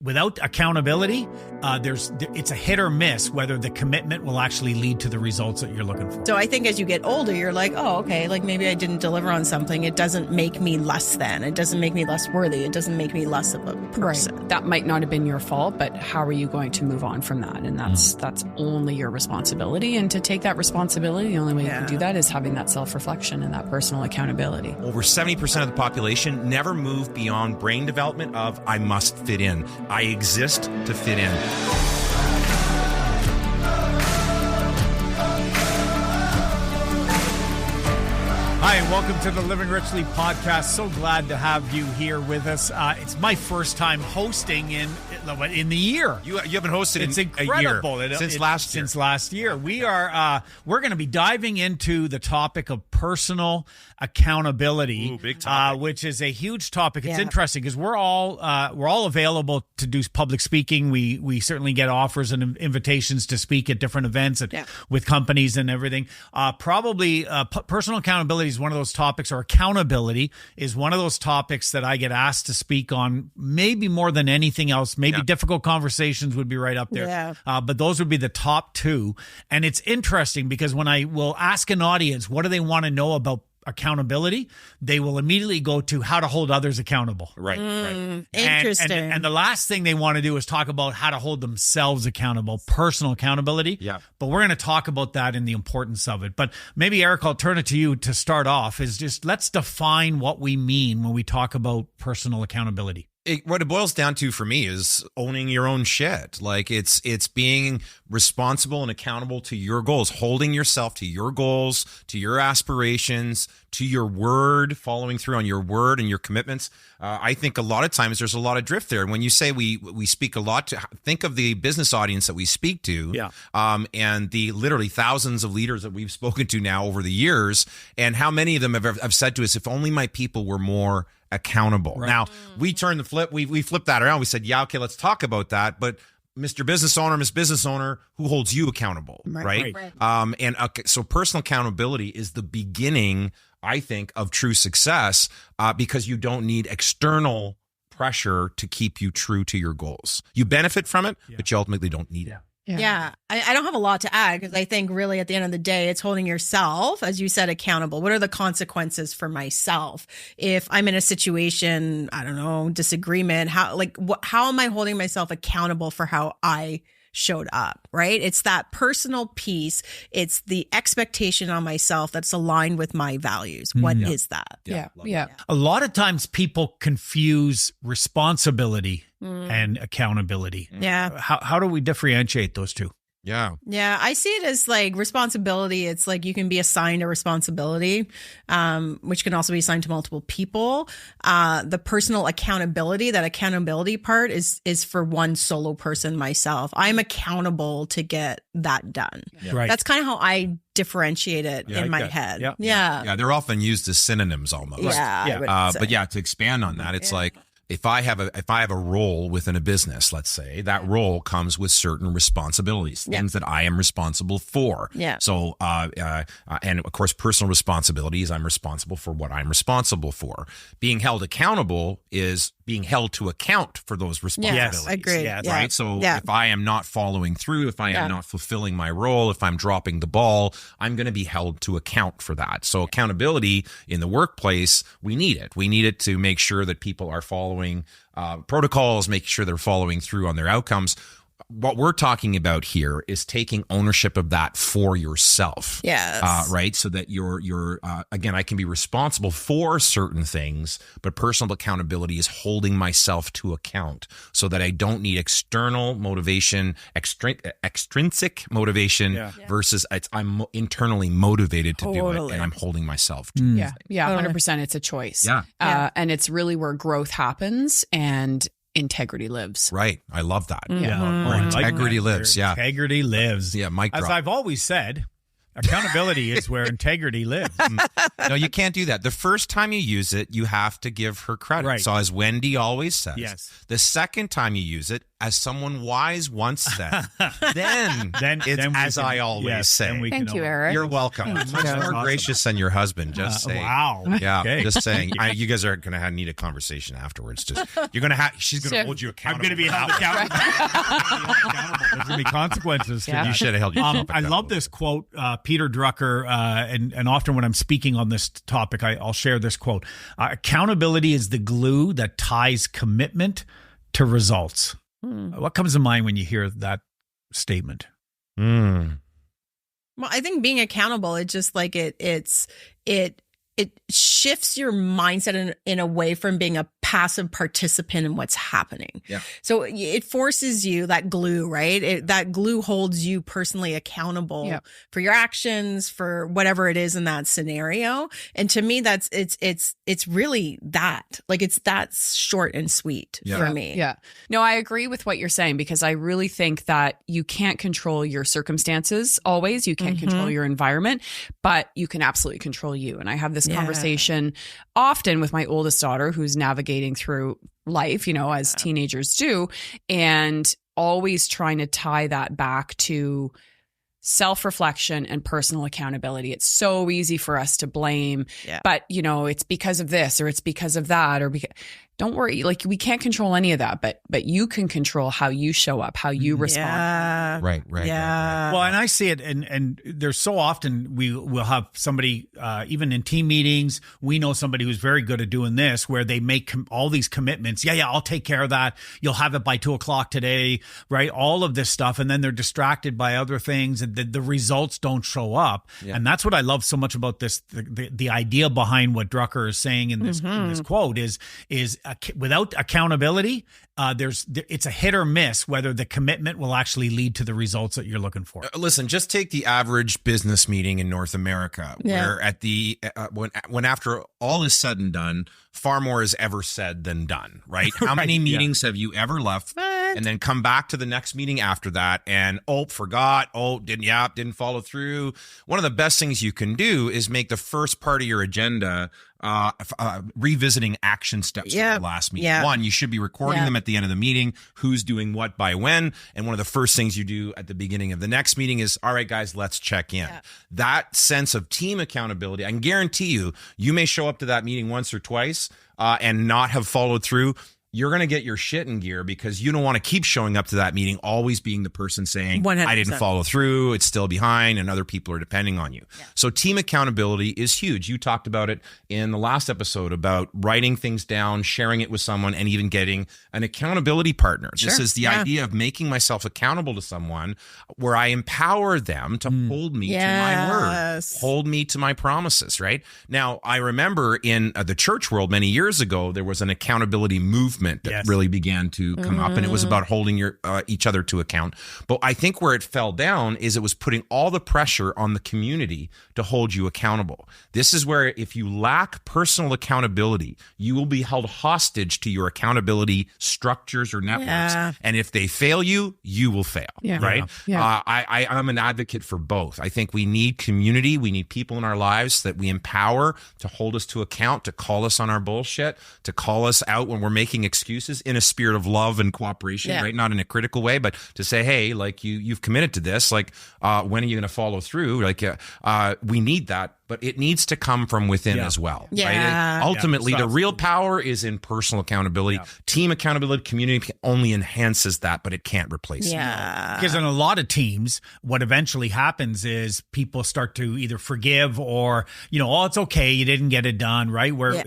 without accountability, it's a hit or miss whether the commitment will actually lead to the results that you're looking for. So I think as you get older, you're like, oh, okay, like maybe I didn't deliver on something. It doesn't make me less than. It doesn't make me less worthy. It doesn't make me less of a person. Right. That might not have been your fault, but how are you going to move on from that? And that's only your responsibility. And to take that responsibility, the only way you can do that is having that self-reflection and that personal accountability. Over 70% of the population never move beyond brain development of I must fit in. I exist to fit in. Hi, and welcome to the Living Richly podcast. So glad to have you here with us. It's my first time hosting in the year. You haven't hosted it's in incredible. a year. Since last year. Since last year. We're going to be diving into the topic of personal accountability. Ooh, big topic. Which is a huge topic. It's interesting because we're all available to do public speaking. We certainly get offers and invitations to speak at different events with companies and everything. Personal accountability is one of those topics, or accountability is one of those topics that I get asked to speak on, maybe more than anything else. Maybe difficult conversations would be right up there. Yeah. But those would be the top two. And it's interesting because when I will ask an audience, what do they want to know about accountability, they will immediately go to how to hold others accountable. Right. Interesting. And the last thing they want to do is talk about how to hold themselves accountable, personal accountability. Yeah. But we're going to talk about that and the importance of it. But maybe, Eric, I'll turn it to you to start off, is just let's define what we mean when we talk about personal accountability. What it boils down to for me is owning your own shit. Like it's being responsible and accountable to your goals, holding yourself to your goals, to your aspirations, to your word, following through on your word and your commitments. I think a lot of times there's a lot of drift there. And when you say we speak a lot to, think of the business audience that we speak to, and the literally thousands of leaders that we've spoken to now over the years, and how many of them have said to us, if only my people were more accountable. Right. Now, we turned the flip, we flipped that around. We said, yeah, okay, let's talk about that. But Mr. Business Owner, Miss Business Owner, who holds you accountable, right? So personal accountability is the beginning, I think, of true success, because you don't need external pressure to keep you true to your goals. You benefit from it, but you ultimately don't need it. Yeah. I don't have a lot to add because I think really at the end of the day, it's holding yourself, as you said, accountable. What are the consequences for myself? If I'm in a situation, I don't know, disagreement, how am I holding myself accountable for how I showed up, right? It's that personal piece. It's the expectation on myself that's aligned with my values. What is that? Yeah. A lot of times people confuse responsibility and accountability. Yeah. How do we differentiate those two? Yeah. Yeah. I see it as like responsibility. It's like you can be assigned a responsibility, which can also be assigned to multiple people. The personal accountability, that accountability part is for one solo person, myself. I'm accountable to get that done. Yeah. Right. That's kind of how I differentiate it in my head. Yeah. They're often used as synonyms almost. But to expand on that, it's like, if I have a role within a business, let's say, that role comes with certain responsibilities, things that I am responsible for. Yeah. So, and of course, personal responsibilities, I'm responsible for what I'm responsible for. Being held accountable is being held to account for those responsibilities. Yes, agreed. Yes. Right. So if I am not following through, if I am not fulfilling my role, if I'm dropping the ball, I'm going to be held to account for that. So accountability in the workplace, we need it. We need it to make sure that people are following protocols, make sure they're following through on their outcomes. What we're talking about here is taking ownership of that for yourself. Yes. Right. So that you're again, I can be responsible for certain things, but personal accountability is holding myself to account so that I don't need external motivation, extrinsic motivation versus I'm internally motivated to do it, and I'm holding myself to it. 100%. It's a choice. And it's really where growth happens and integrity lives. Right. I love that. Integrity lives. Yeah. Integrity lives. Yeah. Mic drop. As I've always said, accountability is where integrity lives. No, you can't do that. The first time you use it, you have to give her credit. Right. So as Wendy always says, the second time you use it, as someone wise once said, then it's as I always say. Thank you, Eric. You're welcome. Much more gracious than your husband. Just saying. Wow. Yeah. Okay. Just saying. You guys are going to need a conversation afterwards. Just she's going to hold you accountable. I'm going to be held accountable. There's going to be consequences to that. You should have held yourself accountable. I love this quote, Peter Drucker, and often when I'm speaking on this topic, I'll share this quote. Accountability is the glue that ties commitment to results. What comes to mind when you hear that statement? Well, I think being accountable, it's just like it shifts your mindset in a way from being a passive participant in what's happening. Yeah. So it forces you, that glue, right? That glue holds you personally accountable for your actions, for whatever it is in that scenario. And to me, it's really that. Like, it's that short and sweet for me. Yeah. No, I agree with what you're saying, because I really think that you can't control your circumstances always. You can't control your environment, but you can absolutely control you. And I have this conversation often with my oldest daughter, who's navigating through life, as teenagers do, and always trying to tie that back to self-reflection and personal accountability. It's so easy for us to blame, but it's because of this, or it's because of that, or don't worry. Like, we can't control any of that, but you can control how you show up, how you respond. Right. Yeah. Well, and I see it, and there's so often we'll have somebody, even in team meetings, we know somebody who's very good at doing this, where they make all these commitments. Yeah, I'll take care of that. You'll have it by 2:00 today, right? All of this stuff. And then they're distracted by other things, and the results don't show up. Yeah. And that's what I love so much about this, the idea behind what Drucker is saying in this quote is without accountability, it's a hit or miss whether the commitment will actually lead to the results that you're looking for. Listen, just take the average business meeting in North America, where at the when after all is said and done, far more is ever said than done, right? How many meetings have you ever left and then come back to the next meeting after that and forgot, didn't follow through? One of the best things you can do is make the first part of your agenda revisiting action steps from the last meeting. One, you should be recording them at the end of the meeting, who's doing what by when. And one of the first things you do at the beginning of the next meeting is, all right, guys, let's check in. That sense of team accountability, I can guarantee you may show up to that meeting once or twice and not have followed through. You're going to get your shit in gear, because you don't want to keep showing up to that meeting, always being the person saying, 100%. I didn't follow through, it's still behind, and other people are depending on you. Yeah. So team accountability is huge. You talked about it in the last episode about writing things down, sharing it with someone, and even getting an accountability partner. Sure. This is the idea of making myself accountable to someone, where I empower them to hold me to my word, hold me to my promises, right? Now, I remember in the church world many years ago, there was an accountability movement that really began to come up, and it was about holding each other to account. But I think where it fell down is it was putting all the pressure on the community to hold you accountable. This is where, if you lack personal accountability, you will be held hostage to your accountability structures or networks. And if they fail you, you will fail, right? Yeah. I'm an advocate for both. I think we need community. We need people in our lives that we empower to hold us to account, to call us on our bullshit, to call us out when we're making excuses in a spirit of love and cooperation, right? Not in a critical way, but to say, hey, like you've committed to this, like when are you going to follow through? Like we need that, but it needs to come from within as well. Yeah. Right? Ultimately, the real power is in personal accountability. Yeah. Team accountability, community only enhances that, but it can't replace it. Because in a lot of teams, what eventually happens is people start to either forgive or, it's okay, you didn't get it done, right? Where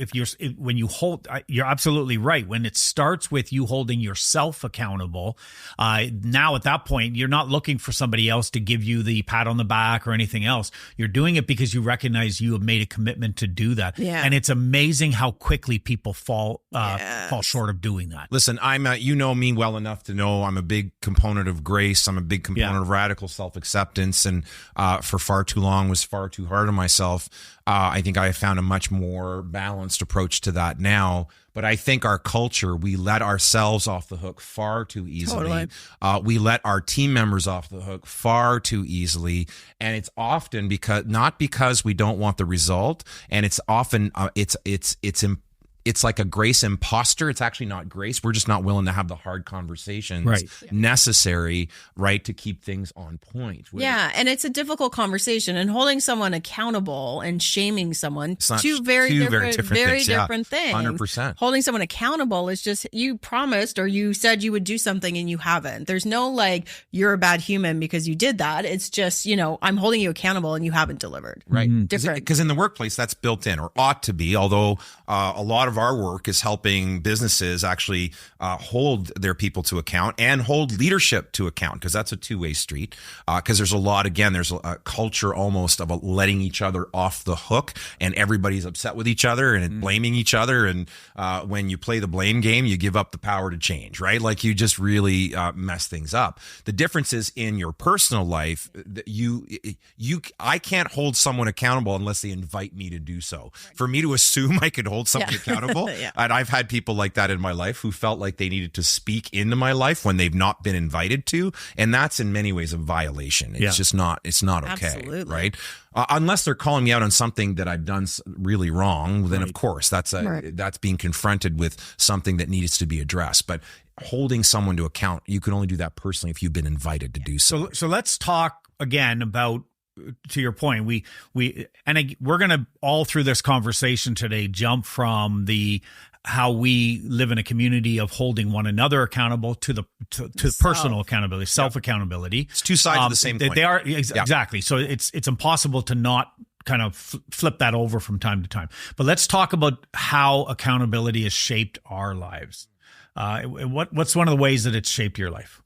when you hold, you're absolutely right. When it starts with you holding yourself accountable, now at that point, you're not looking for somebody else to give you the pat on the back or anything else. You're doing it because you recognize you have made a commitment to do that. Yeah. And it's amazing how quickly people fall short of doing that. Listen, you know me well enough to know I'm a big component of grace. I'm a big component of radical self-acceptance, and for far too long was far too hard on myself. I think I have found a much more balanced approach to that now. But I think our culture, we let ourselves off the hook far too easily. Totally. We let our team members off the hook far too easily. And it's often not because we don't want the result. And it's often, it's like a grace imposter. It's actually not grace. We're just not willing to have the hard conversations necessary, right, to keep things on point. Yeah, and it's a difficult conversation, and holding someone accountable and shaming someone, two very different things. 100%. Holding someone accountable is just, you promised or you said you would do something and you haven't. There's no like, you're a bad human because you did that. It's just, I'm holding you accountable and you haven't delivered. Right. Different. Because in the workplace, that's built in, or ought to be, although a lot of our work is helping businesses actually hold their people to account and hold leadership to account, because that's a two-way street. Because there's a lot, again, there's a culture almost of letting each other off the hook, and everybody's upset with each other and blaming each other. And when you play the blame game, you give up the power to change, right? Like you just really mess things up. The difference is in your personal life, I can't hold someone accountable unless they invite me to do so. Right. For me to assume I could hold someone accountable, and I've had people like that in my life who felt like they needed to speak into my life when they've not been invited to, and that's in many ways a violation. It's just not. It's not okay, absolutely. Right? Unless they're calling me out on something that I've done really wrong, then of course that's being confronted with something that needs to be addressed. But holding someone to account, you can only do that personally if you've been invited to do so. So let's talk again about, to your point, we're going to all through this conversation today jump from how we live in a community of holding one another accountable to personal accountability, self-accountability. It's two sides of the same coin. They are exactly. So it's impossible to not kind of flip that over from time to time. But let's talk about how accountability has shaped our lives. What's one of the ways that it's shaped your life?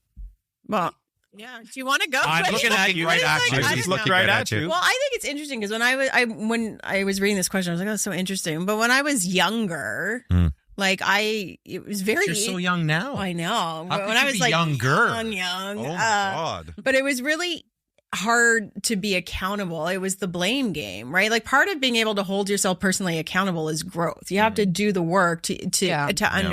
Well, yeah. Do you want to go? I'm looking at you right at you. I just looked right at you. Well, I think it's interesting because when I was reading this question, I was like, oh, that's so interesting. But when I was younger, it was very. You're so young now. I know. How when I was like younger, young. Oh my God. But it was really hard to be accountable. It was the blame game, right? Like part of being able to hold yourself personally accountable is growth. You have to do the work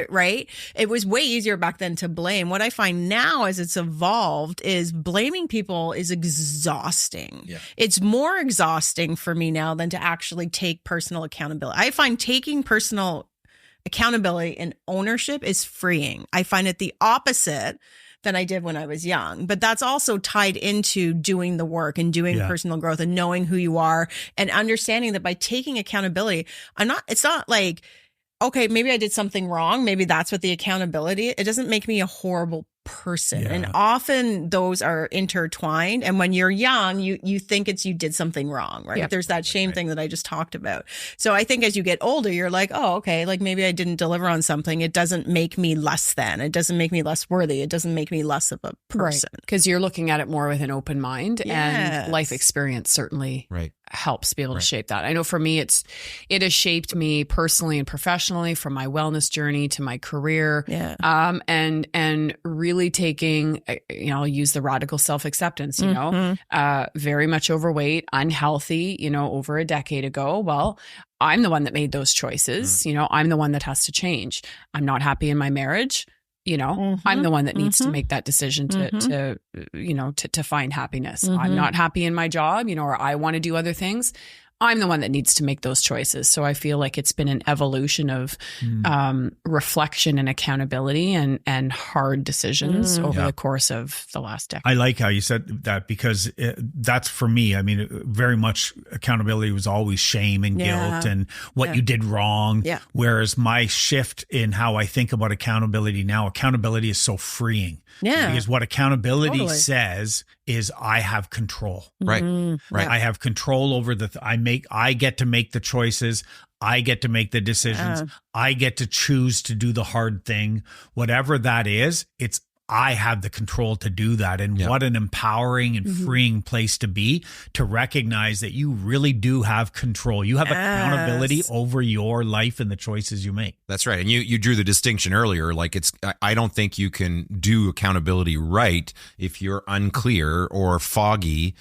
right? It was way easier back then to blame. What I find now as it's evolved is blaming people is exhausting. Yeah. It's more exhausting for me now than to actually take personal accountability. I find taking personal accountability and ownership is freeing. I find it the opposite than I did when I was young. But that's also tied into doing the work and doing personal growth and knowing who you are and understanding that by taking accountability, it's not like, okay, maybe I did something wrong. Maybe that's what the accountability, it doesn't make me a horrible person. Yeah. And often those are intertwined. And when you're young, you think you did something wrong, right? Yep. There's that shame thing that I just talked about. So I think as you get older, you're like, oh, okay, like maybe I didn't deliver on something. It doesn't make me less than. It doesn't make me less worthy. It doesn't make me less of a person. Because you're looking at it more with an open mind, and life experience certainly helps be able to shape that. I know for me, it has shaped me personally and professionally, from my wellness journey to my career. Yeah. And really taking, I'll use the radical self-acceptance, very much overweight, unhealthy, over a decade ago. Well, I'm the one that made those choices. I'm the one that has to change. I'm not happy in my marriage. I'm the one that needs to make that decision to find happiness. I'm not happy in my job, or I want to do other things. I'm the one that needs to make those choices. So I feel like it's been an evolution of reflection and accountability and hard decisions over the course of the last decade. I like how you said that, because that's for me. I mean, very much accountability was always shame and guilt and what you did wrong. Yeah. Whereas my shift in how I think about accountability now, accountability is so freeing. Yeah. Because what accountability says is I have control. Right. Right. I have control over I get to make the choices. I get to make the decisions. I get to choose to do the hard thing. Whatever that is, I have the control to do that. And what an empowering and freeing place to be, to recognize that you really do have control. You have accountability over your life and the choices you make. That's right. And you drew the distinction earlier. Like I don't think you can do accountability right if you're unclear or foggy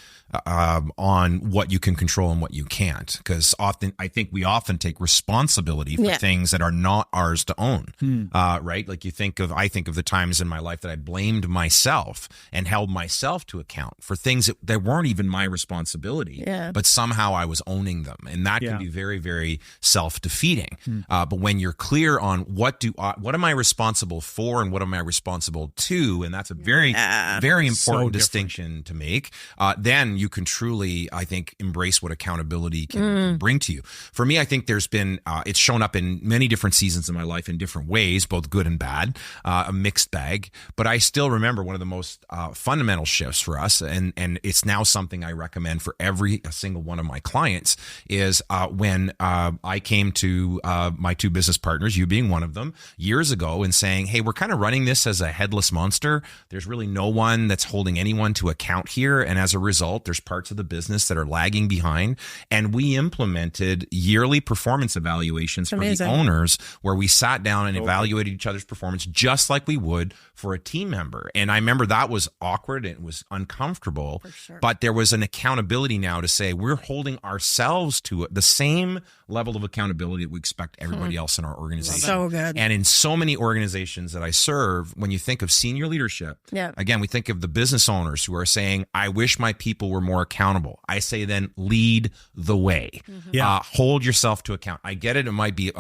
on what you can control and what you can't. Because I think we often take responsibility for things that are not ours to own. Right? Like I think of the times in my life that I blamed myself and held myself to account for things that weren't even my responsibility, but somehow I was owning them. And that can be very, very self-defeating. But when you're clear on what am I responsible for and what am I responsible to, and that's a very, very important distinction to make, then you can truly, I think, embrace what accountability can bring to you. For me, I think there's been, it's shown up in many different seasons of my life in different ways, both good and bad, a mixed bag. But I still remember one of the most fundamental shifts for us, and it's now something I recommend for every single one of my clients, is when I came to my two business partners, you being one of them, years ago, and saying, hey, we're kind of running this as a headless monster. There's really no one that's holding anyone to account here. And as a result, there's parts of the business that are lagging behind. And we implemented yearly performance evaluations for the owners, where we sat down and evaluated each other's performance just like we would for a team member. And I remember that was awkward. It was uncomfortable, but there was an accountability now to say we're holding ourselves to the same level of accountability that we expect everybody else in our organization. So good. And in so many organizations that I serve, when you think of senior leadership, again, we think of the business owners who are saying, I wish my people were more accountable. I say then lead the way. Hold yourself to account. I get it. It might be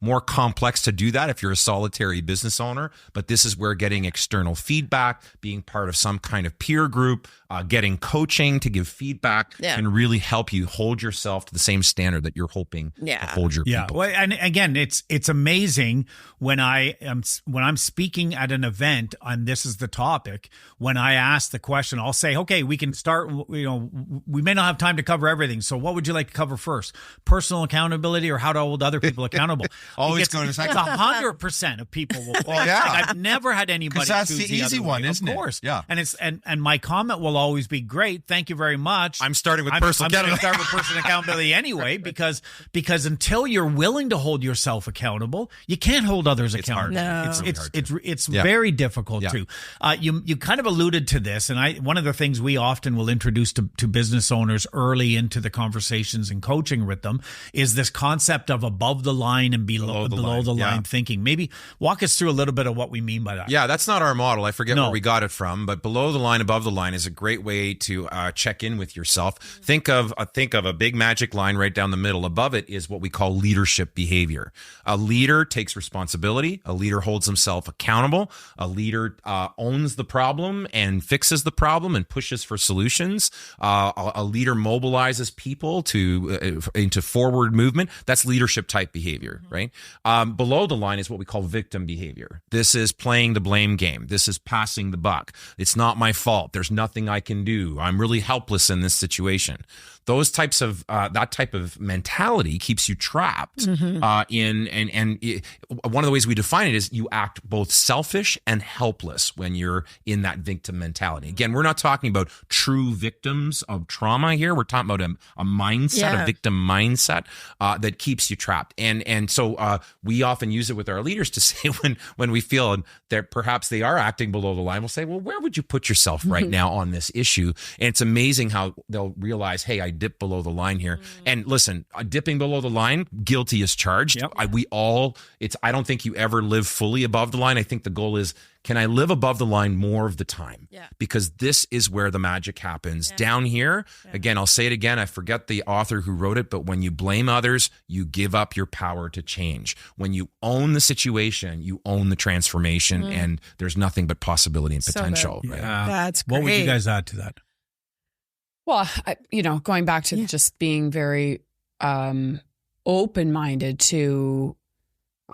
more complex to do that if you're a solitary business owner, but this is where getting external feedback, being part of some kind of peer group, getting coaching to give feedback can really help you hold yourself to the same standard that you're hoping to hold your people. Well, and again, it's amazing when I'm speaking at an event and this is the topic, when I ask the question, I'll say, okay, we can start, we may not have time to cover everything. So what would you like to cover first? Personal accountability or how to hold other people accountable? Always going to second. It's 100% of people will. I've never had anybody that's choose the easy one, isn't it? Of course. Yeah. And it's and my comment will always be, great, thank you very much. I'm starting with personal accountability. I'm going to start with personal accountability anyway, because until you're willing to hold yourself accountable, you can't hold others accountable. No. It's very difficult too. You kind of alluded to this, and one of the things we often will introduce to business owners early into the conversations and coaching with them is this concept of above the line and below the line thinking. Maybe walk us through a little bit of what we mean by that. Yeah, that's not our model. I forget where we got it from, but below the line, above the line is a great way to check in with yourself. Think of a big magic line right down the middle. Above it is what we call leadership behavior. A leader takes responsibility. A leader holds himself accountable. A leader owns the problem and fixes the problem and pushes for solutions. A leader mobilizes people into forward movement. That's leadership type behavior, right? Below the line is what we call victim behavior. This is playing the blame game. This is passing the buck. It's not my fault. There's nothing I can do. I'm really helpless in this situation. Those types of that type of mentality keeps you trapped one of the ways we define it is you act both selfish and helpless when you're in that victim mentality. Again, we're not talking about true victims of trauma here. We're talking about a mindset, a victim mindset that keeps you trapped. And so we often use it with our leaders to say when we feel that perhaps they are acting below the line, we'll say, well, where would you put yourself right now on this issue? And it's amazing how they'll realize, hey, I dip below the line here. And listen, dipping below the line, guilty as charged. Yep. I don't think you ever live fully above the line. I think the goal is, can I live above the line more of the time? Yeah. Because this is where the magic happens. Yeah. Down here, again, I'll say it again. I forget the author who wrote it, but when you blame others, you give up your power to change. When you own the situation, you own the transformation, and there's nothing but possibility and potential. So right? That's great. What would you guys add to that? Well, going back to just being very open-minded to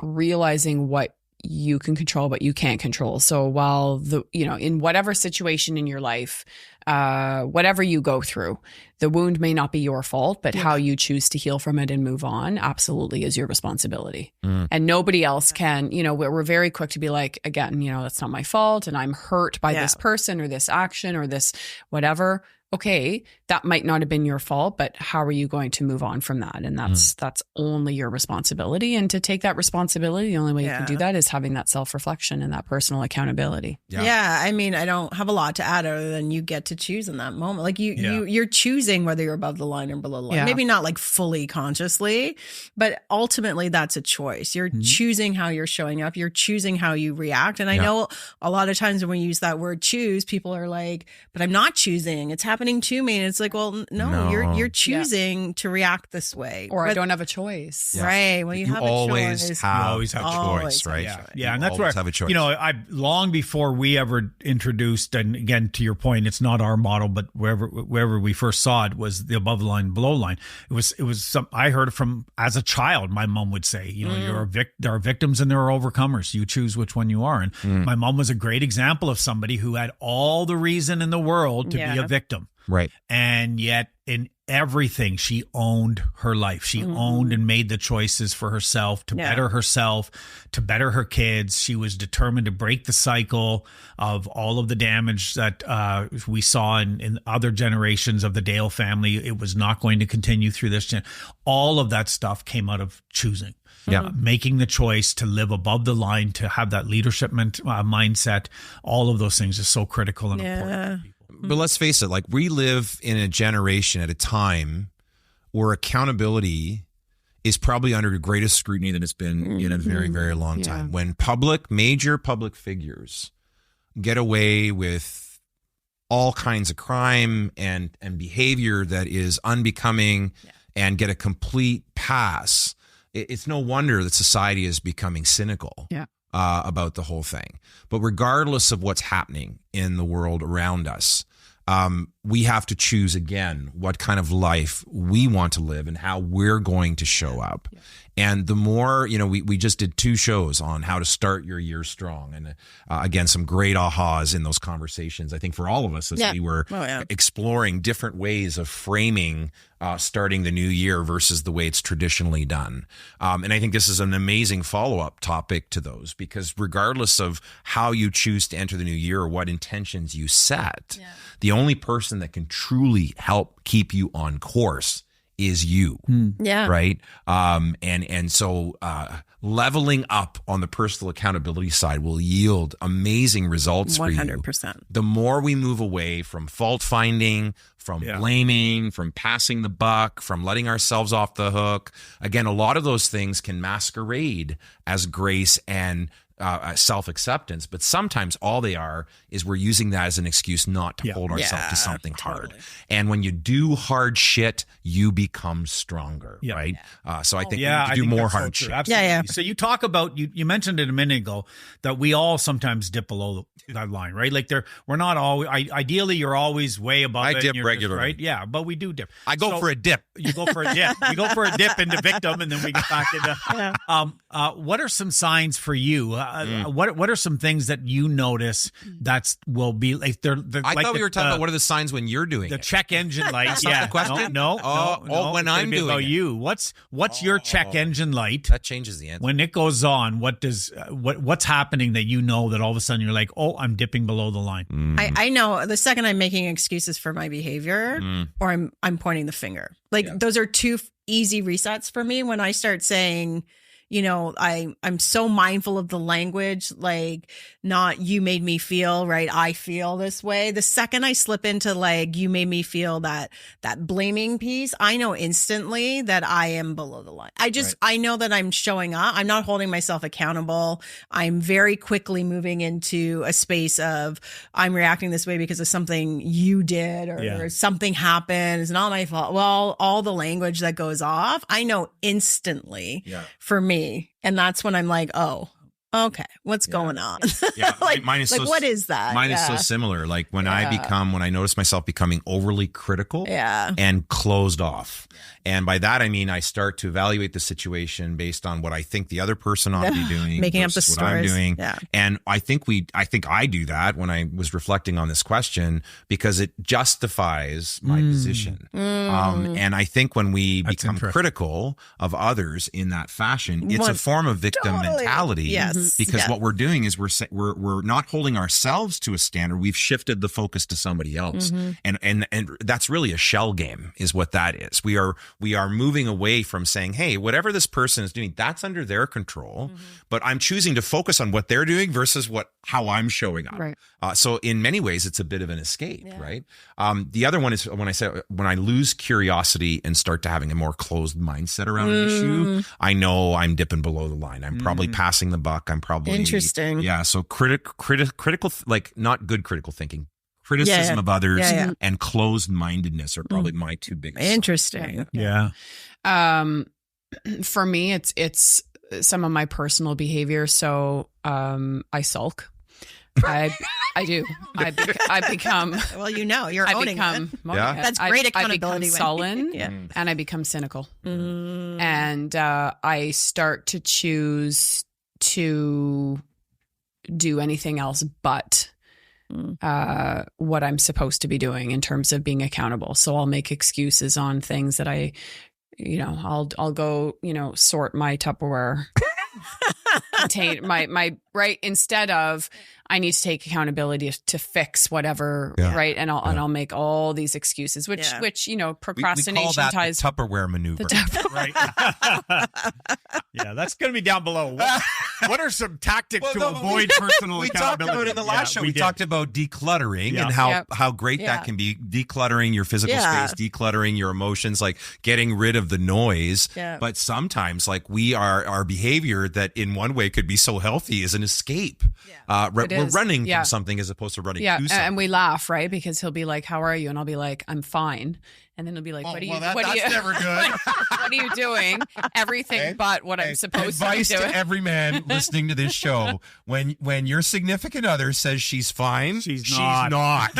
realizing what you can control, but you can't control. So while in whatever situation in your life, whatever you go through, the wound may not be your fault, but how you choose to heal from it and move on absolutely is your responsibility. And nobody else can, we're very quick to be like, again, that's not my fault and I'm hurt by this person or this action or this whatever. okay, that might not have been your fault, but how are you going to move on from that? And that's only your responsibility. And to take that responsibility, the only way you can do that is having that self-reflection and that personal accountability. Yeah. I mean, I don't have a lot to add other than you get to choose in that moment. Like you're choosing whether you're above the line or below the line. Yeah. Maybe not like fully consciously, but ultimately that's a choice. You're choosing how you're showing up. You're choosing how you react. And I know a lot of times when we use that word choose, people are like, but I'm not choosing. It's happening to me. And it's like, well, no. You're choosing to react this way. Or I don't have a choice. Right. Well, you have a choice. You always have a choice, right? Yeah. And that's where, have a choice. I long before we ever introduced, and again, to your point, it's not our model, but wherever we first saw it was the above the line, below the line. It was some, I heard it from as a child, my mom would say, there are victims and there are overcomers. You choose which one you are. And my mom was a great example of somebody who had all the reason in the world to be a victim. Right. And yet in everything, she owned her life. She owned and made the choices for herself to better herself, to better her kids. She was determined to break the cycle of all of the damage that we saw in other generations of the Dale family. It was not going to continue through this. All of that stuff came out of choosing. Yeah, making the choice to live above the line, to have that leadership mindset. All of those things are so critical and important for people. But let's face it, like we live in a generation at a time where accountability is probably under the greatest scrutiny that it's been in a very, very long time. When major public figures get away with all kinds of crime and behavior that is unbecoming and get a complete pass, it's no wonder that society is becoming cynical. About the whole thing. But regardless of what's happening in the world around us, we have to choose again what kind of life we want to live and how we're going to show up. And the more, we just did 2 shows on how to start your year strong. And again, some great ahas in those conversations, I think, for all of us as we were exploring different ways of framing starting the new year versus the way it's traditionally done. And I think this is an amazing follow-up topic to those, because regardless of how you choose to enter the new year or what intentions you set, the only person that can truly help keep you on course is you. Right. And so leveling up on the personal accountability side will yield amazing results 100%. For you. The more we move away from fault finding, from blaming, from passing the buck, from letting ourselves off the hook. Again, a lot of those things can masquerade as grace and self-acceptance, but sometimes all they are is we're using that as an excuse not to hold ourselves to something hard. And when you do hard shit, you become stronger, right? So I think we need to do more hard shit. Absolutely. So you talk about, you mentioned it a minute ago, that we all sometimes dip below that line, right? Like we're not always, ideally you're always way above I it. dip regularly. Right? Yeah, but we do dip. I go for a dip. You go for a dip. We go for a dip into victim, and then we get back into, what are some signs for you? What are some things that you notice that will be like they're I like thought we were talking about what are the signs when you're doing the it. check engine light? That's not the question? No. When I'm doing about it. you. What's your check engine light? That changes the answer. When it goes on, what's happening that you know that all of a sudden you're like, oh, I'm dipping below the line? I know the second I'm making excuses for my behavior or I'm pointing the finger. Like those are 2 easy resets for me when I start saying, I'm so mindful of the language, like not you made me feel, right? I feel this way. The second I slip into like, you made me feel that blaming piece, I know instantly that I am below the line. I know that I'm showing up. I'm not holding myself accountable. I'm very quickly moving into a space of I'm reacting this way because of something you did or something happened. It's not my fault. Well, all the language that goes off, I know instantly for me. And that's when I'm like, oh, okay, what's going on? Mine is what is that? Mine is so similar. Like when I notice myself becoming overly critical and closed off. And by that, I mean, I start to evaluate the situation based on what I think the other person ought to be doing, making up the versus what I'm stories. doing. Yeah. And I think I do that when I was reflecting on this question because it justifies my position. And I think when we become critical of others in that fashion, it's a form of victim mentality. Yes. Because what we're doing is we're not holding ourselves to a standard. We've shifted the focus to somebody else. And that's really a shell game is what that is. We are moving away from saying, hey, whatever this person is doing, that's under their control. But I'm choosing to focus on what they're doing versus how I'm showing up. Right. So in many ways, it's a bit of an escape, right? The other one is when I lose curiosity and start to having a more closed mindset around an issue, I know I'm dipping below the line. I'm probably passing the buck. I'm probably Interesting. Yeah. So critical, like not good critical thinking. Criticism of others and closed-mindedness are probably my two biggest. Interesting. Yeah. For me, it's some of my personal behavior. So I sulk. I do. I become. Well, you're owning it. That's great accountability. I become sullen and I become cynical. And I start to choose to do anything else but what I'm supposed to be doing in terms of being accountable. So I'll make excuses on things that I'll go, sort my Tupperware contain my right instead of I need to take accountability to fix whatever, right? And I'll make all these excuses, which procrastination we call that ties the Tupperware maneuver, right? Yeah, that's going to be down below. What are some tactics to avoid personal we accountability? talked about it in the last show. We talked about decluttering and how great that can be. Decluttering your physical space, decluttering your emotions, like getting rid of the noise. Yeah. But sometimes, like our behavior that in one way could be so healthy is an escape. We're running from something as opposed to running to something. And we laugh, right? Because he'll be like, "How are you?" And I'll be like, "I'm fine." And then he'll be like, "What are you? That's never good. What are you doing? Everything but what I'm supposed to be doing." Advice to every man listening to this show: when your significant other says she's fine, she's not.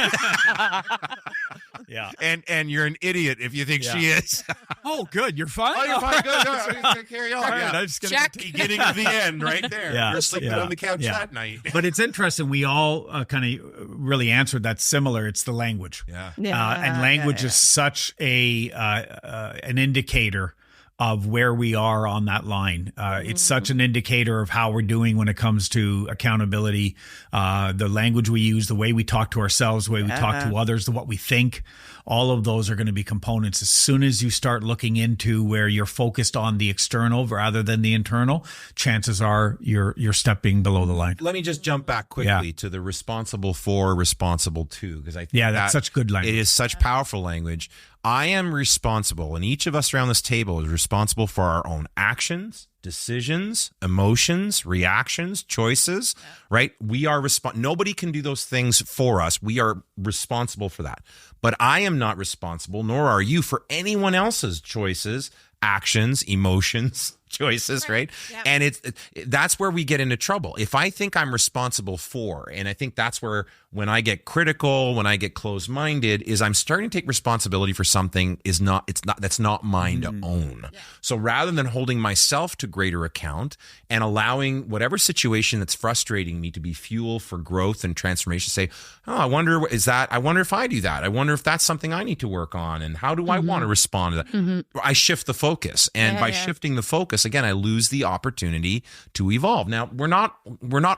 Yeah, and you're an idiot if you think she is. Oh, good, you're fine. Oh, you're fine. Good. Carry on. I'm just gonna Getting to the end right there. You're sleeping on the couch that night. But it's interesting. We all kind of really answered that similar. It's the language. And language is such an indicator of where we are on that line. It's such an indicator of how we're doing when it comes to accountability. The language we use, the way we talk to ourselves, the way we talk to others, what we think, all of those are going to be components. As soon as you start looking into where you're focused on the external rather than the internal, chances are you're stepping below the line. Let me just jump back quickly to the responsible for, responsible to, because I think that's such good language. It is such powerful language. I am responsible, and each of us around this table is responsible for our own actions, decisions, emotions, reactions, choices, right? We are nobody can do those things for us. We are responsible for that. But I am not responsible, nor are you, for anyone else's choices, actions, emotions, choices, right? Yeah. And that's where we get into trouble. If I think I'm responsible for, and I think that's where when I get critical, when I get closed-minded, is I'm starting to take responsibility for something that's not mine to own. Yeah. So rather than holding myself to greater account and allowing whatever situation that's frustrating me to be fuel for growth and transformation, say, I wonder if I do that. I wonder if that's something I need to work on, and how do I want to respond to that? I shift the focus, and by shifting the focus, again, I lose the opportunity to evolve. Now, we're not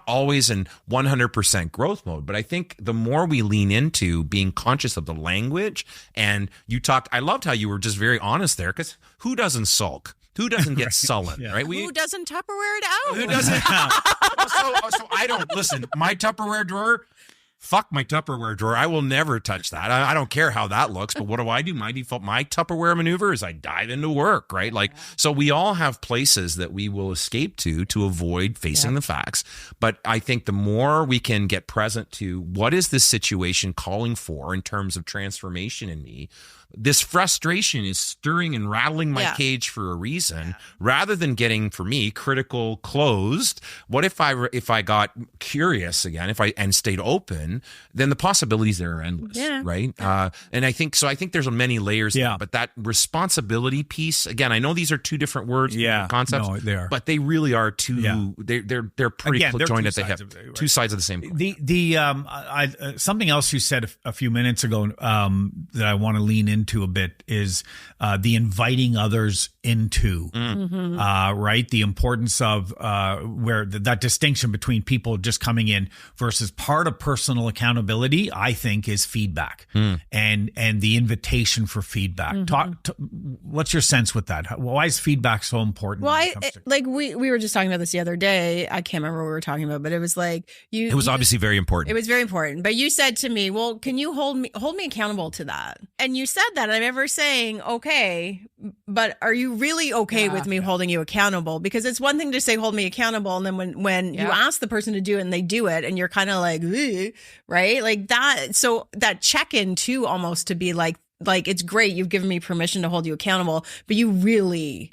always in 100% growth mode, but I think the more we lean into being conscious of the language, and I loved how you were just very honest there, because who doesn't sulk? Who doesn't get sullen, right? Who doesn't Tupperware it out? Who doesn't? So I don't, listen, my Tupperware drawer, fuck my Tupperware drawer. I will never touch that. I don't care how that looks, but what do? My Tupperware maneuver is I dive into work, right? So we all have places that we will escape to avoid facing the facts. But I think the more we can get present to what is this situation calling for in terms of transformation in me, this frustration is stirring and rattling my cage for a reason, rather than getting, for me, critical, closed. What if I got curious again, and stayed open happen, then the possibilities there are endless, right? And I think there's many layers there, but that responsibility piece, again, I know these are two different words, concepts, no, they are. but they really are two, they're pretty joined at the hip. Two sides of the same coin. Something else you said a few minutes ago that I want to lean into a bit is the inviting others into, right? The importance of where that distinction between people just coming in versus part of personal accountability, I think, is feedback and the invitation for feedback. What's your sense with that? Why is feedback so important? Well, we were just talking about this the other day. I can't remember what we were talking about, but it was like it was obviously very important. It was very important. But you said to me, well, can you hold me accountable to that? And you said that. I remember saying, okay, but are you really okay with me holding you accountable? Because it's one thing to say, hold me accountable. And then when you ask the person to do it and they do it and you're kind of like, ugh, right? Like that. So that check-in too, almost to be like, it's great. You've given me permission to hold you accountable, but you really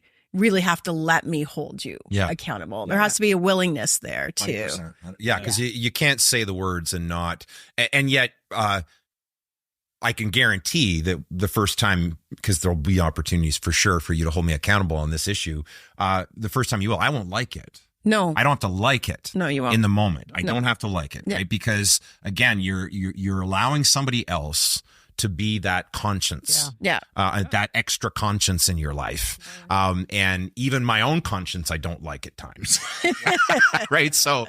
have to let me hold you accountable. There has to be a willingness there too. 100%. Yeah, because you can't say the words and not, and yet I can guarantee that the first time, because there'll be opportunities for sure for you to hold me accountable on this issue. The first time you will, I won't like it. No, I don't have to like it. No, you won't. In the moment, I don't have to like it, right? Because again, you're allowing somebody else to be that conscience, that extra conscience in your life. And even my own conscience, I don't like at times, right? So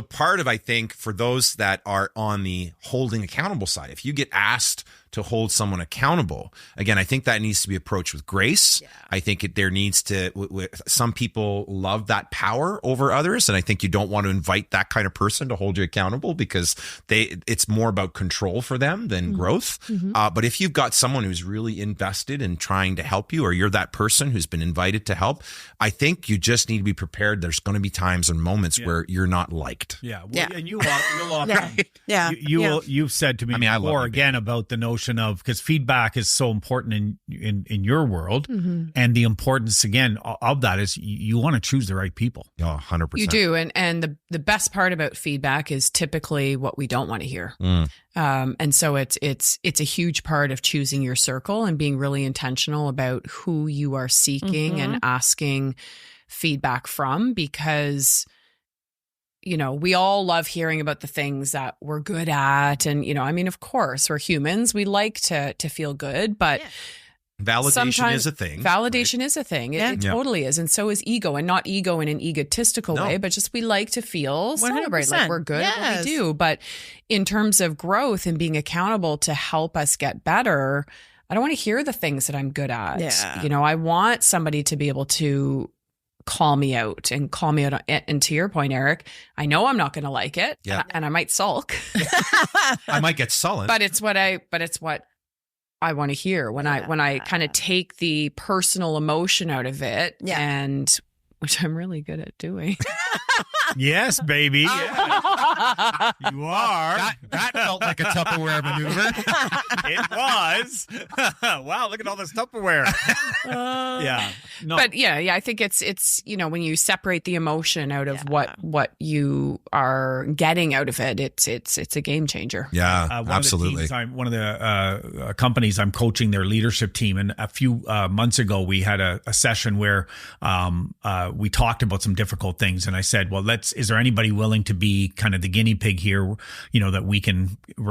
part of, I think, for those that are on the holding accountable side, if you get asked to hold someone accountable, again, I think that needs to be approached with grace. I think there needs to, some people love that power over others. And I think you don't want to invite that kind of person to hold you accountable because it's more about control for them than growth. But if you've got someone who's really invested in trying to help you, or you're that person who's been invited to help, I think you just need to be prepared. There's going to be times and moments where you're not liked. And you'll often, you've said to me before again about the notion of, because feedback is so important in your world, and the importance again of that is you want to choose the right people. 100%. You do, and the best part about feedback is typically what we don't want to hear. And so it's a huge part of choosing your circle and being really intentional about who you are seeking and asking feedback from, because we all love hearing about the things that we're good at. And, I mean, of course, we're humans. We like to feel good, but validation is a thing. Validation is a thing. It totally is. And so is ego, and not ego in an egotistical way, but just we like to feel celebrated, like we're good at what we do. But in terms of growth and being accountable to help us get better, I don't want to hear the things that I'm good at. I want somebody to be able to call me out. And to your point, Eric, I know I'm not going to like it, and I might sulk. I might get sullen. But it's what I want to hear when I kind of take the personal emotion out of it, and which I'm really good at doing. Yes, baby. Yeah. You are. That felt like a Tupperware maneuver. It was. Wow, look at all this Tupperware. No. But I think it's when you separate the emotion out of what you are getting out of it, it's a game changer. Absolutely. One of the companies I'm coaching their leadership team, and a few months ago we had a session where we talked about some difficult things, and I said, well, is there anybody willing to be kind of the guinea pig here, that we're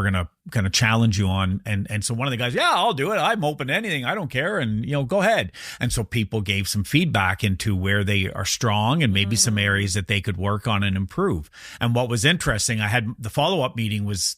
going to kind of challenge you on? And so one of the guys, I'll do it. I'm open to anything. I don't care. And, go ahead. And so people gave some feedback into where they are strong and maybe some areas that they could work on and improve. And what was interesting, I had the follow-up meeting was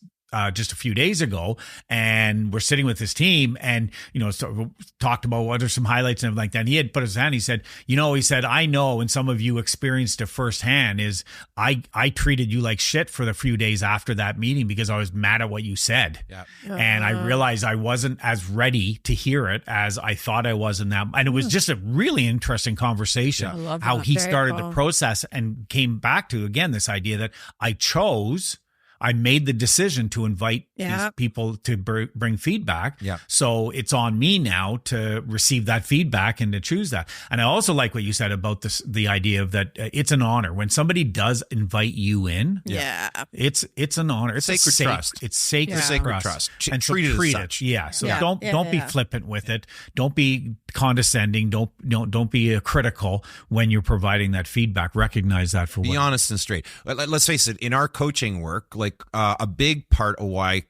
just a few days ago, and we're sitting with his team, and so talked about what are some highlights and everything like that. And he had put his hand. He said, I know, and some of you experienced it firsthand. Is I treated you like shit for the few days after that meeting because I was mad at what you said, and I realized I wasn't as ready to hear it as I thought I was in that. And it was just a really interesting conversation. I love how that. he Very started cool. the process and came back to again this idea that I chose I made the decision to invite these people to bring feedback. Yeah. So it's on me now to receive that feedback and to choose that. And I also like what you said about the idea of that it's an honor when somebody does invite you in. Yeah. It's an honor. It's Sacred trust. It's sacred trust. And Treat it as such. Yeah. So don't be flippant with it. Don't be condescending. Don't be critical when you're providing that feedback. Recognize that for be honest and straight. Let's face it, in our coaching work, like a big part of why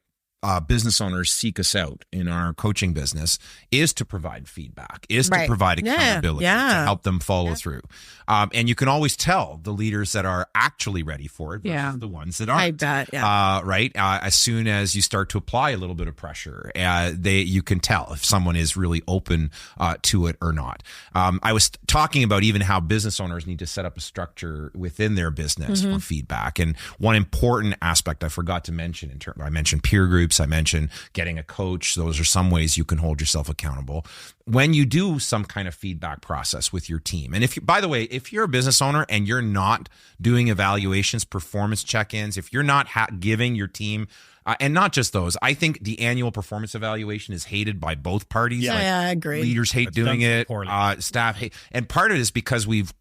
business owners seek us out in our coaching business is to provide feedback, is to provide accountability, to help them follow through. And you can always tell the leaders that are actually ready for it versus the ones that aren't. I bet, right? As soon as you start to apply a little bit of pressure, you can tell if someone is really open to it or not. I was talking about even how business owners need to set up a structure within their business for feedback. And one important aspect I forgot to mention I mentioned peer groups. I mentioned getting a coach. Those are some ways you can hold yourself accountable. When you do some kind of feedback process with your team, and by the way, if you're a business owner and you're not doing evaluations, performance check-ins, if you're not giving your team and not just those, I think the annual performance evaluation is hated by both parties. Yeah, I agree. Leaders hate doing it. Staff hate, and part of it is because we've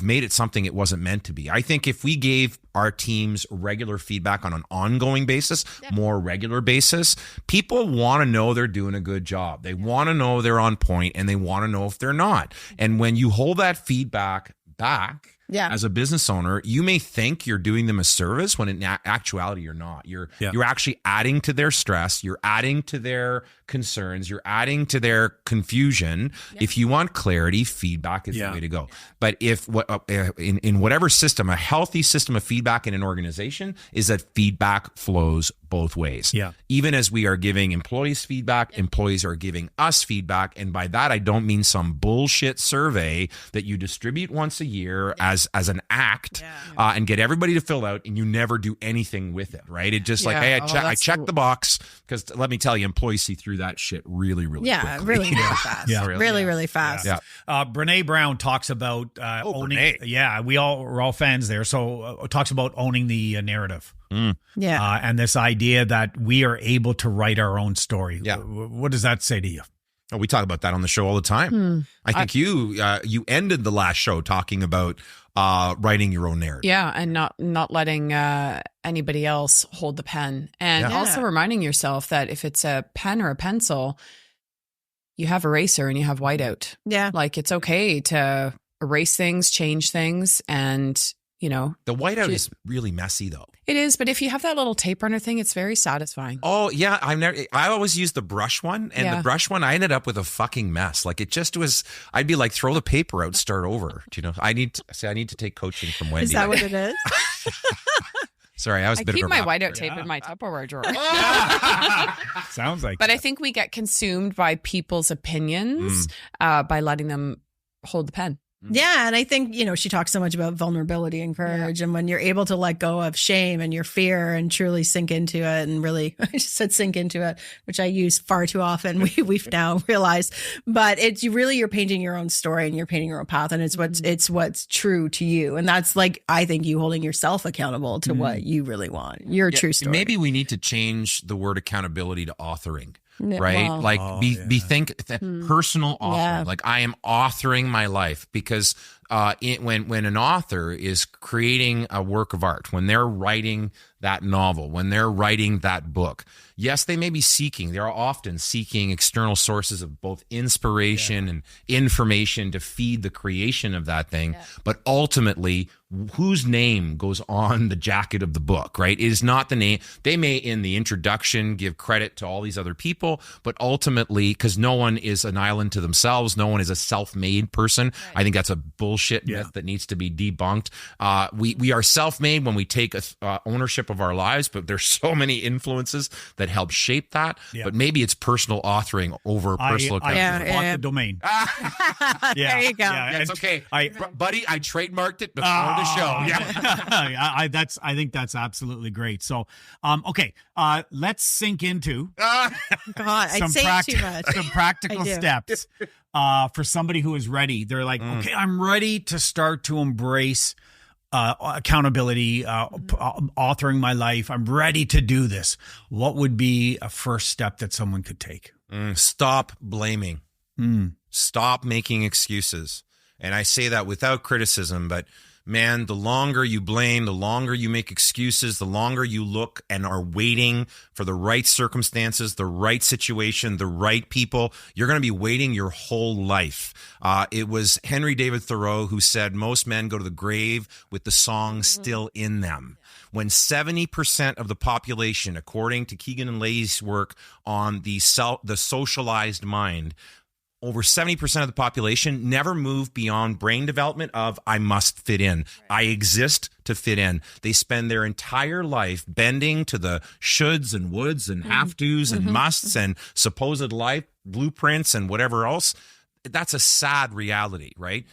made it something it wasn't meant to be. I think if we gave our teams regular feedback on an ongoing basis, more regular basis, people want to know they're doing a good job. They want to know they're on point, and they want to know if they're not. And when you hold that feedback back, as a business owner, you may think you're doing them a service when in actuality you're not. You're actually adding to their stress. You're adding to their concerns. You're adding to their confusion. If you want clarity, feedback is the way to go. But if in whatever system, a healthy system of feedback in an organization is that feedback flows both ways. Yeah. Even as we are giving employees feedback, employees are giving us feedback. And by that, I don't mean some bullshit survey that you distribute once a year as an act and get everybody to fill out, and you never do anything with it, right? It just hey, I checked the box, because let me tell you, employees see through that shit really quickly. Really fast. Really fast. Yeah. Brene Brown talks about owning. Brene. Yeah, we're all fans there. So talks about owning the narrative. And this idea that we are able to write our own story. Yeah. What does that say to you? Oh, we talk about that on the show all the time. I think you ended the last show talking about writing your own narrative. Yeah, and not letting anybody else hold the pen. And also reminding yourself that if it's a pen or a pencil, you have eraser and you have whiteout. Yeah. Like, it's okay to erase things, change things, and the whiteout is really messy though. It is, but if you have that little tape runner thing, it's very satisfying. Oh yeah, I always use the brush one, and the brush one I ended up with a fucking mess. Like, it just was. I'd be like, throw the paper out, start over. I need to take coaching from Wendy. Is that what it is? Sorry, I was a bit of a keep my whiteout tape in my Tupperware drawer. Sounds like. But I think we get consumed by people's opinions by letting them hold the pen. Yeah. And I think, she talks so much about vulnerability and courage. And when you're able to let go of shame and your fear and truly sink into it, and really, I just said sink into it, which I use far too often. We've now realized, but you're painting your own story and you're painting your own path. And it's what's true to you. And that's I think you holding yourself accountable to what you really want. Your true story. Maybe we need to change the word accountability to authoring. Right? Well, personal author. Yeah. Like, I am authoring my life, because when an author is creating a work of art, when they're writing that novel, when they're writing that book, yes, they may be they're often seeking external sources of both inspiration and information to feed the creation of that thing. Yeah. But ultimately, whose name goes on the jacket of the book, right? It is not the name. They may, in the introduction, give credit to all these other people, but ultimately, because no one is an island to themselves, no one is a self-made person. Right. I think that's a bullshit myth that needs to be debunked. We are self-made when we take ownership of our lives, but there's so many influences that help shape that. Yeah. But maybe it's personal authoring over personal accountability. I bought the domain. There you go. Yeah, it's okay. Buddy, I trademarked it before the show. Yeah. I think that's absolutely great. So, okay, let's sink into God, I'd say too much. Some practical steps for somebody who is ready. They're like, okay, I'm ready to start to embrace accountability, authoring my life. I'm ready to do this. What would be a first step that someone could take? Stop blaming. Stop making excuses. And I say that without criticism, but man, the longer you blame, the longer you make excuses, the longer you look and are waiting for the right circumstances, the right situation, the right people, you're going to be waiting your whole life. It was Henry David Thoreau who said, most men go to the grave with the song still in them. When 70% of the population, according to Keegan and Leahy's work on the socialized mind, over 70% of the population never move beyond brain development of I must fit in. I exist to fit in. They spend their entire life bending to the shoulds and woulds and have-tos and musts and supposed life blueprints and whatever else. That's a sad reality, right?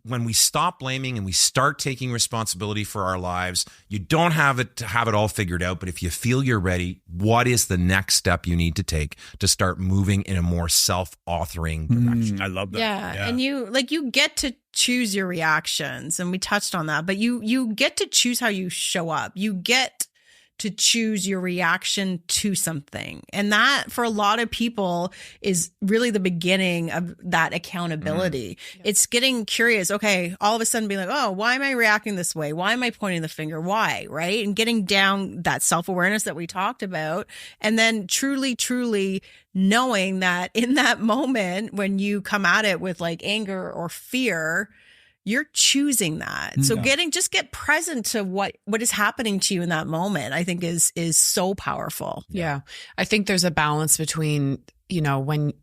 When we stop blaming and we start taking responsibility for our lives, you don't have it all figured out. But if you feel you're ready, what is the next step you need to take to start moving in a more self-authoring direction? I love that. Yeah. And you get to choose your reactions, and we touched on that, but you get to choose how you show up. You get to choose your reaction to something. And that for a lot of people is really the beginning of that accountability. It's getting curious. Okay. All of a sudden being like, oh, why am I reacting this way? Why am I pointing the finger? Why? Right. And getting down that self-awareness that we talked about. And then truly, truly knowing that in that moment when you come at it with like anger or fear, you're choosing that. So get present to what is happening to you in that moment, I think is so powerful. Yeah. I think there's a balance between, when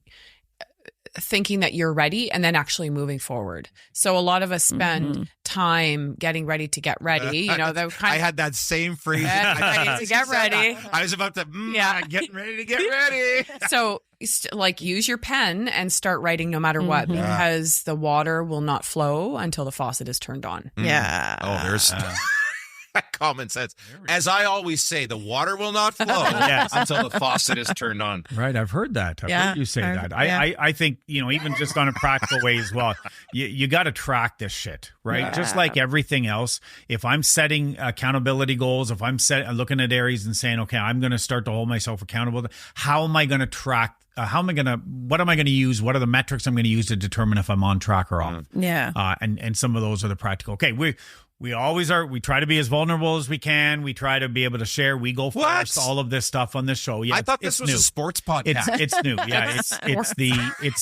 thinking that you're ready and then actually moving forward. So a lot of us spend time getting ready to get ready. I had that same phrase. To get ready. I was about to, getting ready to get ready. So use your pen and start writing no matter what, because the water will not flow until the faucet is turned on. Yeah. Oh, there's common sense. As I always say, the water will not flow until the faucet is turned on. Right. I've heard that. I've heard you say that. I think, even just on a practical way as well, you got to track this shit, right? Yeah. Just like everything else. If I'm setting accountability goals, if I'm looking at areas and saying, okay, I'm going to start to hold myself accountable, how am I going to track? What am I going to use? What are the metrics I'm going to use to determine if I'm on track or off? Yeah. And some of those are the practical. Okay. We always are. We try to be as vulnerable as we can. We try to be able to share. We go first. All of this stuff on this show. Yeah, I thought this was new. A sports podcast. It's new. Yeah, it's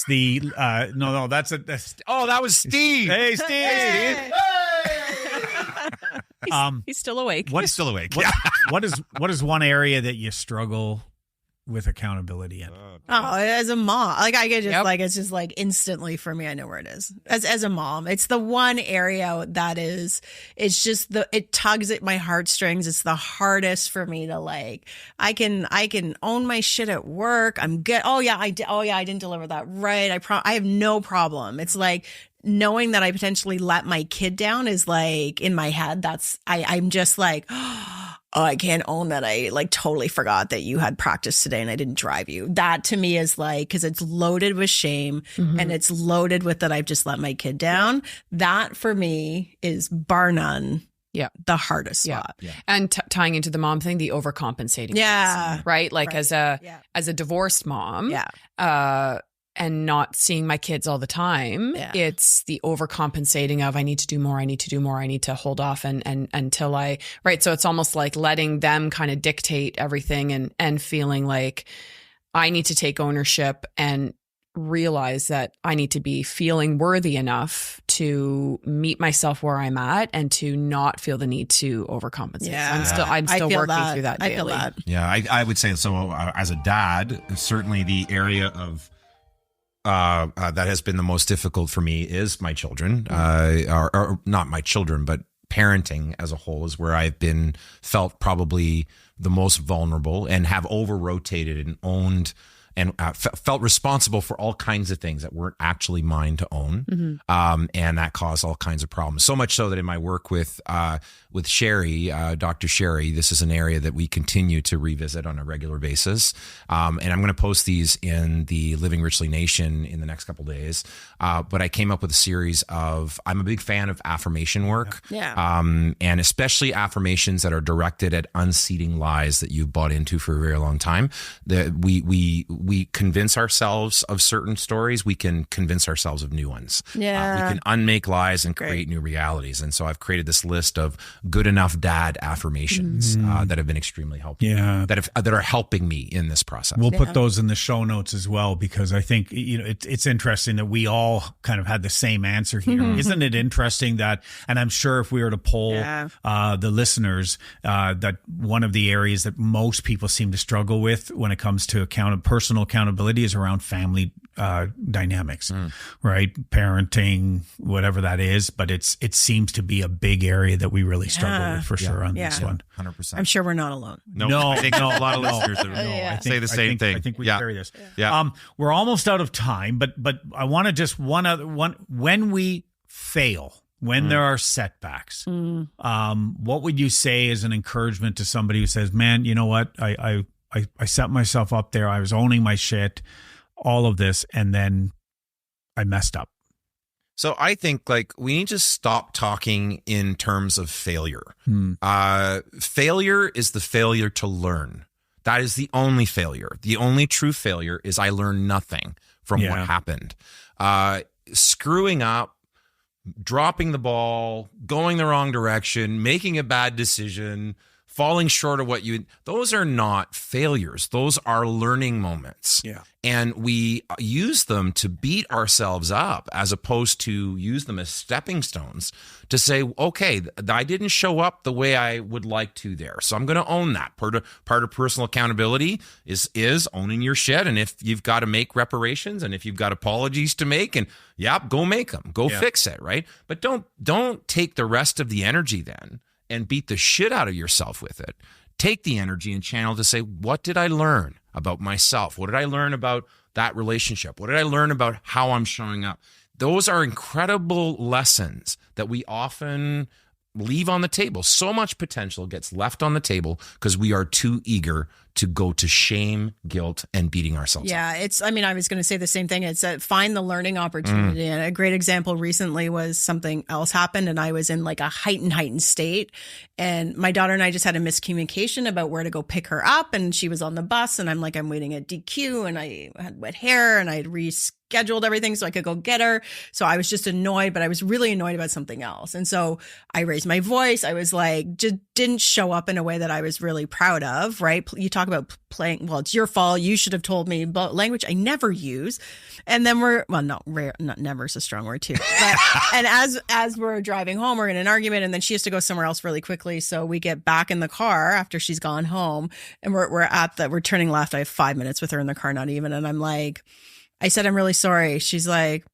the no. That was Steve. Hey, Steve. Hey. He's still awake. He's still awake. What is one area that you struggle with accountability in? As a mom, I get just it's just like instantly for me. I know where it is. As a mom, it's the one area that it tugs at my heartstrings. It's the hardest for me to I can own my shit at work. I'm good. I didn't deliver that right. I have no problem. It's like knowing that I potentially let my kid down is in my head. I'm just like, oh, I can't own that. I totally forgot that you had practice today and I didn't drive you. That to me is because it's loaded with shame and it's loaded with that I've just let my kid down. That for me is bar none. Yeah. The hardest spot. Yeah. And tying into the mom thing, the overcompensating. Yeah. Piece, right? As a divorced mom. Yeah. And not seeing my kids all the time. Yeah. It's the overcompensating of I need to do more, I need to hold off and until right. So it's almost like letting them kind of dictate everything and feeling like I need to take ownership and realize that I need to be feeling worthy enough to meet myself where I'm at and to not feel the need to overcompensate. Yeah. So I'm still working through that daily. I feel that. Yeah. I would say so as a dad, certainly the area of that has been the most difficult for me is my children, or not my children, but parenting as a whole is where I've felt probably the most vulnerable and have over rotated and owned and felt responsible for all kinds of things that weren't actually mine to own. And that caused all kinds of problems. So much so that in my work with Sherry, Dr. Sherry, this is an area that we continue to revisit on a regular basis. And I'm going to post these in the Living Richly Nation in the next couple of days. But I came up with a series of, I'm a big fan of affirmation work. And especially affirmations that are directed at unseating lies that you've bought into for a very long time. That we convince ourselves of certain stories. We can convince ourselves of new ones. We can unmake lies and create new realities. And so I've created this list of good enough dad affirmations that have been extremely helpful. That are helping me in this process. We'll put those in the show notes as well, because I think, it's interesting that we all kind of had the same answer here. Isn't it interesting that, and I'm sure if we were to poll the listeners, that one of the areas that most people seem to struggle with when it comes to personal accountability is around family dynamics, right? Parenting, whatever that is, but it seems to be a big area that we really struggle with for sure on this one. 100%. I'm sure we're not alone. No, I think a lot of listeners say the same thing. I think we carry this. We're almost out of time, but I want to just one when we fail, when there are setbacks, what would you say is an encouragement to somebody who says, man, you know what? I set myself up there. I was owning my shit, all of this, and then I messed up. So I think we need to stop talking in terms of failure. Failure is the failure to learn. That is the only failure. The only true failure is I learned nothing from what happened. Screwing up, dropping the ball, going the wrong direction, making a bad decision, falling short of those are not failures. Those are learning moments. And we use them to beat ourselves up as opposed to use them as stepping stones to say, okay, I didn't show up the way I would like to there. So I'm going to own that. Part of personal accountability is owning your shit. And if you've got to make reparations and if you've got apologies to make, and go make them, fix it. Right. But don't take the rest of the energy then and beat the shit out of yourself with it. Take the energy and channel to say, what did I learn about myself? What did I learn about that relationship? What did I learn about how I'm showing up? Those are incredible lessons that we often leave on the table. So much potential gets left on the table because we are too eager to go to shame, guilt, and beating ourselves up. I was going to say the same thing. It's find the learning opportunity. And a great example recently was something else happened and I was in a heightened state. And my daughter and I just had a miscommunication about where to go pick her up. And she was on the bus and I'm waiting at DQ and I had wet hair and I had rescheduled everything so I could go get her. So I was just annoyed, but I was really annoyed about something else. And so I raised my voice. I was just didn't show up in a way that I was really proud of, right? You talk about playing, well, it's your fault. You should have told me, but language I never use. And then not never is a strong word too. But, and as we're driving home, we're in an argument and then she has to go somewhere else really quickly. So we get back in the car after she's gone home and we're turning left. I have 5 minutes with her in the car, not even. And I said, I'm really sorry. She's like,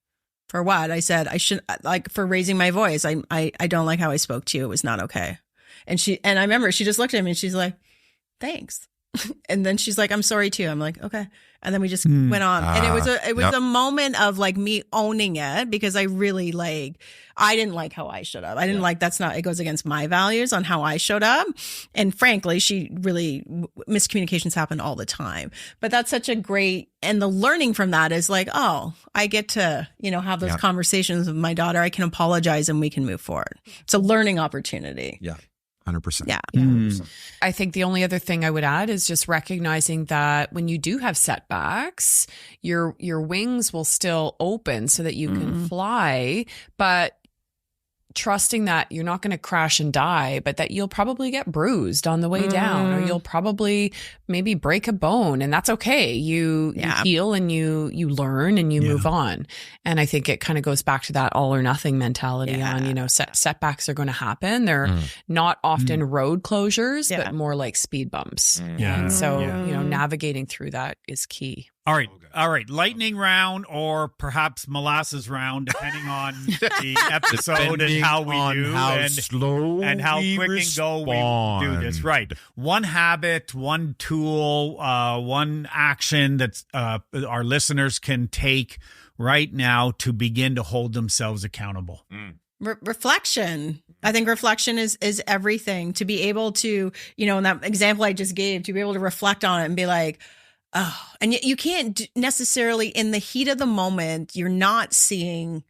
for what? I said, I shouldn't, for raising my voice. I don't like how I spoke to you. It was not okay. And I remember she just looked at me and she's like, thanks. And then she's like, I'm sorry too. I'm like, okay. And then we just went on. And it was a moment of me owning it because I really I didn't like how I showed up. I didn't it goes against my values on how I showed up. And frankly, miscommunications happen all the time, but that's such a great, and the learning from that is I get to, have those conversations with my daughter. I can apologize and we can move forward. It's a learning opportunity. 100%. Yeah. 100%. I think the only other thing I would add is just recognizing that when you do have setbacks, your wings will still open so that you can fly, but trusting that you're not going to crash and die, but that you'll probably get bruised on the way down, or you'll probably maybe break a bone, and that's okay. You heal and you learn and you move on. And I think it kind of goes back to that all or nothing mentality on, setbacks are going to happen. They're not often road closures, but more like speed bumps. And so, navigating through that is key. All right. All right. Lightning round or perhaps molasses round, depending on the episode and how we do and how quick and go we do this. Right. One habit, one tool, one action that our listeners can take right now to begin to hold themselves accountable. Reflection. I think reflection is everything. To be able to, in that example I just gave, to be able to reflect on it and be like, oh, and you can't necessarily in the heat of the moment, you're not seeing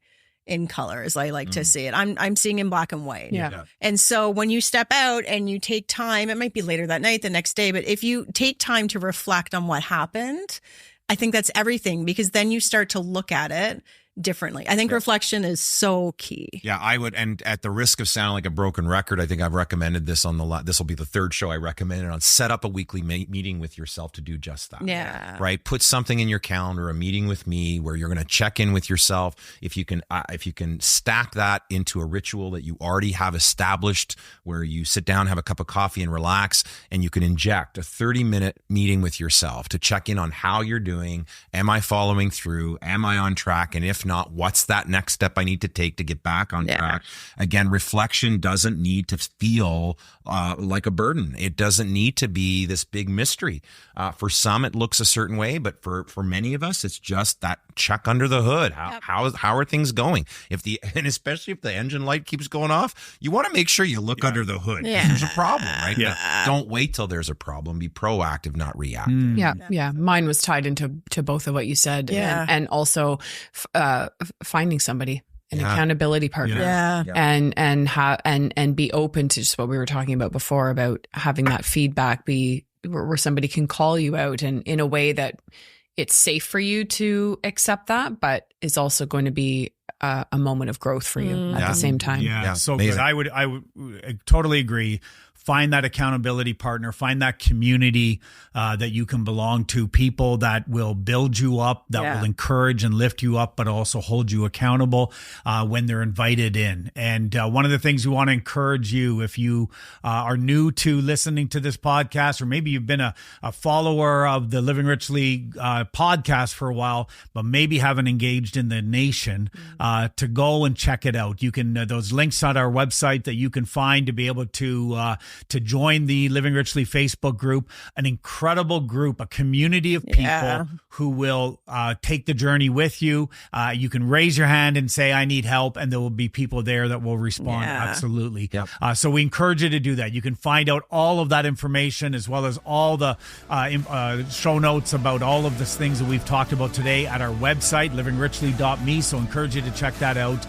in colors. I like to see it. I'm seeing in black and white. Yeah. And so when you step out and you take time, it might be later that night, the next day, but if you take time to reflect on what happened, I think that's everything, because then you start to look at it differently. I think reflection is so key. Yeah, I would, and at the risk of sounding like a broken record, I think I've recommended this on this will be the third show I recommended on. Set up a weekly meeting with yourself to do just that. Yeah. Right. Put something in your calendar, a meeting with me where you're going to check in with yourself. If you can stack that into a ritual that you already have established, where you sit down, have a cup of coffee and relax, and you can inject a 30-minute meeting with yourself to check in on how you're doing. Am I following through? Am I on track? And if not, what's that next step I need to take to get back on track? Again, reflection doesn't need to feel like a burden. It doesn't need to be this big mystery. For some, it looks a certain way, but for many of us, it's just that check under the hood. How are things going? And especially if the engine light keeps going off, you want to make sure you look under the hood. Yeah. There's a problem, right? Yeah. But don't wait till there's a problem. Be proactive, not reactive. Yeah. Mine was tied into both of what you said, and also finding somebody, an accountability partner, and be open to just what we were talking about before about having that feedback be where somebody can call you out, and in a way that it's safe for you to accept that, but is also going to be a moment of growth for you at the same time. Yeah, so amazing. good. I would totally agree. Find that accountability partner, find that community that you can belong to, people that will build you up, that will encourage and lift you up, but also hold you accountable when they're invited in. And one of the things we want to encourage you, if you are new to listening to this podcast, or maybe you've been a follower of the Living Richly podcast for a while, but maybe haven't engaged in the nation, to go and check it out. You can, those links on our website that you can find to be able to join the Living Richly Facebook group, an incredible group, a community of people who will take the journey with you. You can raise your hand and say, I need help, and there will be people there that will respond. Absolutely. Yep. So we encourage you to do that. You can find out all of that information, as well as all the show notes about all of the things that we've talked about today at our website, livingrichly.me. So I encourage you to check that out.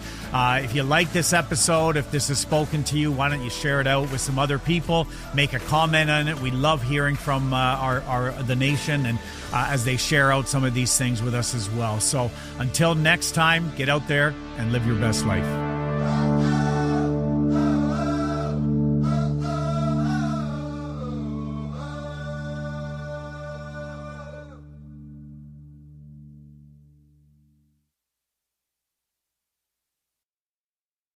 If you like this episode, if this has spoken to you, why don't you share it out with some other people, make a comment on it. We love hearing from the nation, and as they share out some of these things with us as well. So until next time, get out there and live your best life.